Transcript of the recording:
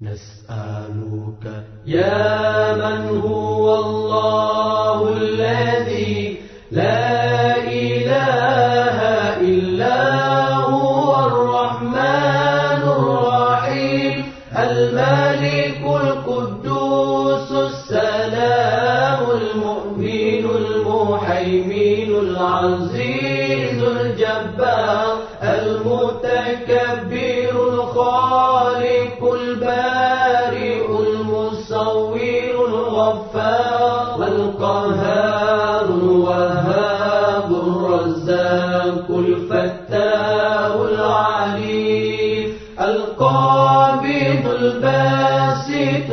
نسألك يا من هو الله الذي لا إله إلا هو الرحمن الرحيم الملك القدوس السلام المؤمن المهيمن العزيز الجبار المتكبر الخالق البارئ المصور الغفار القهار الوهاب الرزاق الفتاح العليم القابض الباسط